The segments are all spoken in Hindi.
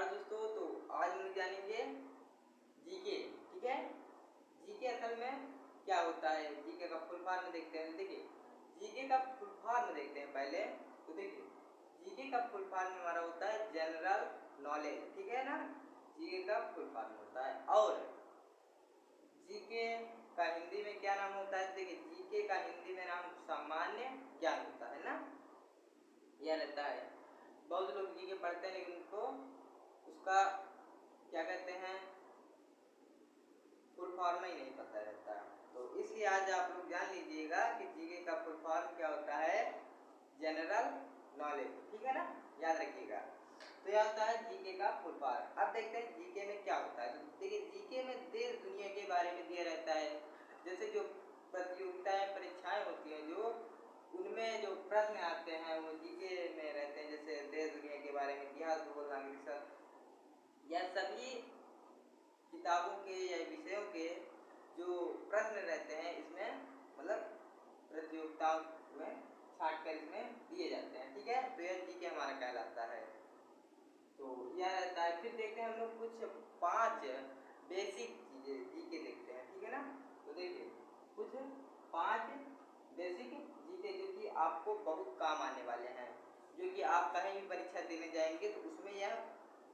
नमस्कार दोस्तों। तो आज हम जानेंगे जीके। ठीक है, जीके असल में क्या होता है, जीके का फुल फॉर्म देखते हैं। देखिए, जीके का फुल फॉर्म देखते हैं पहले। तो देखिए, जीके का फुल फॉर्म हमारा होता है जनरल नॉलेज। ठीक है ना, जीके का फुल फॉर्म होता है। और जीके का हिंदी में क्या नाम होता है? देखिए, जीके का हिंदी में नाम सामान्य ज्ञान होता है ना, यह रहता है। बहुत लोग जीके पढ़ते हैं लेकिन उनको उसका क्या कहते हैं, फुल फॉर्म ही नहीं पता रहता। तो इसलिए आज आप लोग जान लीजिएगा कि जीके का फुल फॉर्म क्या होता है, जनरल नॉलेज। ठीक है ना, याद रखिएगा। तो यह होता है जीके का फुल फॉर्म। अब देखते हैं जीके में क्या होता है। तो देखिए, जीके में देश दुनिया के बारे में दिया रहता है। जैसे जो प्रतियोगिताएं परीक्षाएं होती हैं, जो उनमें जो प्रश्न आते हैं वो जीके में रहते हैं। जैसे देश दुनिया के बारे में, इतिहास, भूगोल, नागरिक शास्त्र, यह सभी किताबों के या विषयों के जो प्रश्न रहते हैं इसमें मतलब प्रतियोगिताओं में छाट कर इसमें दिए जाते हैं। ठीक है, तो यह जीके हमारा कहलाता है। तो यह रहता है। फिर देखते हैं हम लोग कुछ 5 बेसिक चीजें जीके देखते हैं। ठीक है ना, तो देखिए कुछ 5 बेसिक जीके जो कि आपको बहुत काम आने वाले हैं, जो कि आप कहीं भी परीक्षा देने जाएंगे तो उसमें यह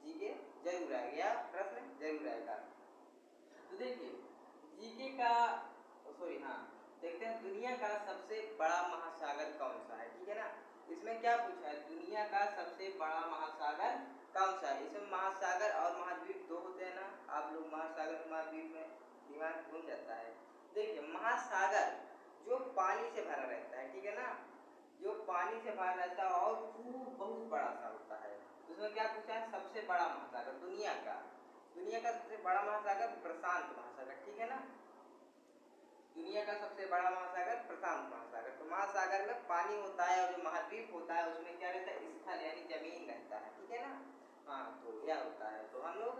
जीके जरूर आएगा या प्रश्न जरूर आएगा। तो देखिए, जीके का देखते हैं दुनिया का सबसे बड़ा महासागर कौन सा है। ठीक है ना, इसमें क्या पूछा है, दुनिया का सबसे बड़ा महासागर कौन सा है। इसमें महासागर और महाद्वीप दो होते हैं ना, आप लोग महासागर महाद्वीप में दिमाग घूम जाता है। देखिए, महासागर जो पानी से भरा रहता है, ठीक है ना, जो पानी से भरा रहता है और खूब बहुत बड़ा सा होता है। उसमें क्या पूछा है, सबसे बड़ा महासागर दुनिया का सबसे बड़ा महासागर प्रशांत महासागर। ठीक है ना, दुनिया का सबसे बड़ा महासागर प्रशांत महासागर। तो महासागर में पानी होता है और जो महाद्वीप होता है उसमें क्या रहता है, स्थल यानी जमीन रहता है। ठीक है ना, हाँ, तो यह होता है। तो हम लोग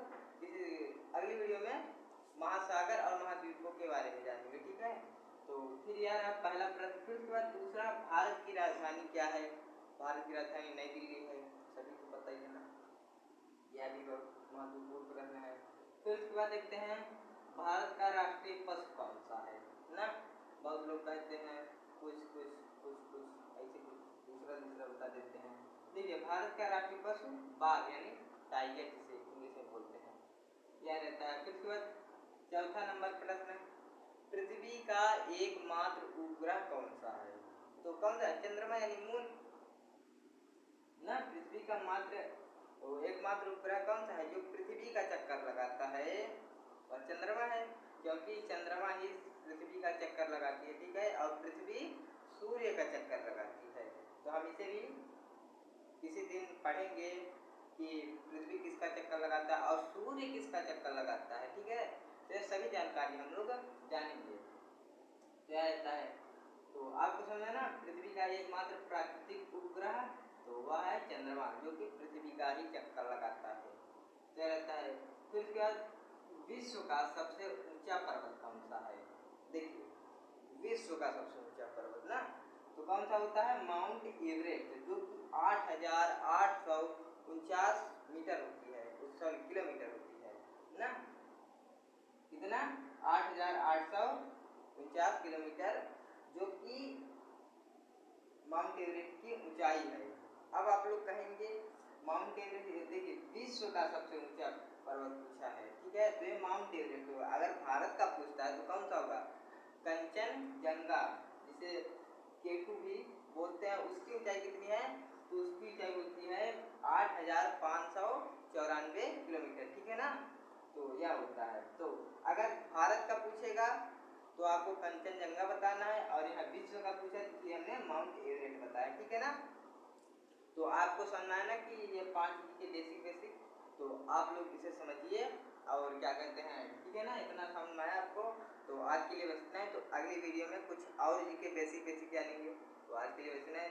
अगली वीडियो में महासागर और महाद्वीपों के बारे में जानेंगे। ठीक है, तो फिर यार आप पहला प्रश्न, फिर उसके बाद दूसरा, भारत की राजधानी क्या है। भारत की राजधानी नई दिल्ली है, सभी को पता ही है ना, यह भी बहुत महत्वपूर्ण प्रश्न है। फिर उसके बाद देखते हैं भारत का राष्ट्रीय पशु कौन सा है ना। बहुत लोग कहते हैं कुछ ऐसे कुछ दूसरा बता देते हैं। देखिए, भारत का राष्ट्रीय पशु बाघ यानी टाइगर, जिसे इंग्लिश में बोलते हैं, यह रहता है। फिर उसके बाद चौथा नंबर प्रश्न, पृथ्वी का एकमात्र उपग्रह कौन सा है। तो कौन सा, चंद्रमा यानी मून ना। पृथ्वी का एकमात्र उपग्रह कौन सा है, जो पृथ्वी का चक्कर लगाता है, और चंद्रमा है, क्योंकि चंद्रमा ही पृथ्वी का चक्कर लगाती है। ठीक है, और पृथ्वी सूर्य का चक्कर लगाती है। तो हम इसे भी किसी दिन पढ़ेंगे कि पृथ्वी किसका चक्कर लगाता है और सूर्य किसका चक्कर लगाता है। ठीक है, तो ये सभी जानकारी हम लोग जानेंगे। क्या रहता है, तो आपको समझा ना, पृथ्वी का एकमात्र प्राकृतिक उपग्रह तो वह है चंद्रमा, जो कि पृथ्वी का ही चक्कर लगाता है। क्या रहता है। फिर उसके बाद विश्व का सबसे ऊंचा पर्वत कौन सा है। देखिए, विश्व का सबसे ऊंचा पर्वत ना, तो कौन सा होता है, माउंट एवरेस्ट, जो कि 8,849 मीटर होती है, सॉरी किलोमीटर होती है ना। कितना, 8,849 किलोमीटर, जो कि माउंट एवरेस्ट की ऊंचाई है। अब आप लोग कहेंगे माउंट एवरेस्ट, देखिए विश्व का सबसे ऊंचा पर्वत पूछा है। ठीक है, तो ये माउंट एवरेस्ट होगा। अगर भारत का पूछता है तो कौन सा होगा, कंचनजंगा, जिसे केटू भी बोलते हैं, उसकी ऊंचाई कितनी है, तो उसकी ऊंचाई होती है 8,594 किलोमीटर। ठीक है ना, तो यह होता है। तो अगर भारत का पूछेगा तो आपको कंचनजंगा बताना है, और यहाँ विश्व का पूछा तो हमने माउंट एवरेस्ट बताया। ठीक है ना, तो आपको समझना है ना कि ये 5 के बेसिक, तो आप लोग इसे समझिए और क्या कहते हैं। ठीक है ना, इतना समझ में आया आपको, तो आज के लिए बस इतना है। तो अगली वीडियो में कुछ और जी के बेसिक जानेंगे। तो आज के लिए बस इतना है।